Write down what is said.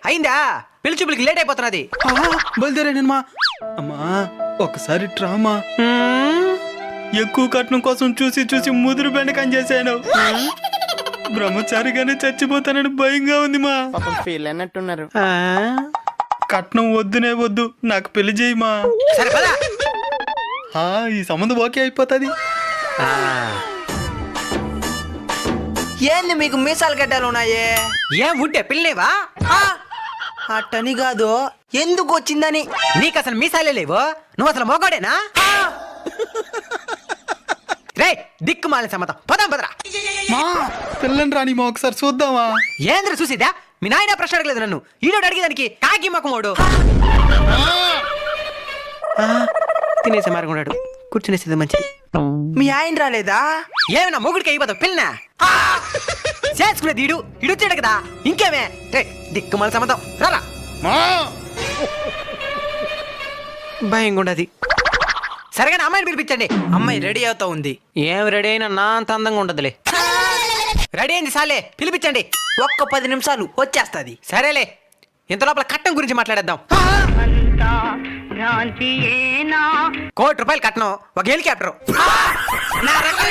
అయిందా పెళ్లి చూపులకి లేట్ అయిపోతున్నది. బయలుదేరానమ్మా. అమ్మా ఒకసారి ట్రామా ఎక్కువ కట్నం కోసం చూసి చూసి ముదురు బెండకం చేశాను. బ్రహ్మచారిగానే చచ్చిపోతానని భయంగా ఉంది మా. ఫీల్ అన్నట్టున్నారు. కట్నం వద్దునే వద్దు, నాకు పెళ్లి చేయమా. సరే పద. ఈ సంబంధం ఓకే అయిపోతుంది. ఏంది మీకు మీసాలు గడ్డలు ఉన్నాయే? ఏం ఉంటే పిల్లనేవా? అట్టని కాదు, ఎందుకు వచ్చిందని. నీకు అసలు మీసాలే లేవు, నువ్వు అసలు మొగాడేనా? రే దిక్కు మాలిన సమ్మతం, పదాం పదరా. మా పిల్లని రాని మా ఒకసారి చూద్దామా. ఏంద్ర చూసిదా? మీ నాయన ప్రశ్న అడగలేదు నన్ను, ఈడోడు అడిగేదానికి కాకి మొక్కమోడు. తినేసే మార్గం కూర్చునేసేది మంచిది. మీ ఆయన రాలేదా? ఏమన్నా మొగుడికి అయిపోతావు పిల్లనా? చేసుకునేది ఈడు వచ్చాడు కదా, ఇంకేమే. రే దిక్కు మాలిన సమ్మతం రారా. భయంగా ఉండదు. సరేగా అమ్మాయిని పిలిపించండి. అమ్మాయి రెడీ అవుతా ఉంది. ఏం రెడీ అయినా నా అంత అందంగా ఉండదులే. రెడీ అయింది సాలే, పిలిపించండి. ఒక్క 10 నిమిషాలు వచ్చేస్తుంది. సరేలే, ఇంత లోపల కట్నం గురించి మాట్లాడేద్దాం. ₹1,00,00,000 కట్నం, ఒక హెలికాప్టర్. నా రకం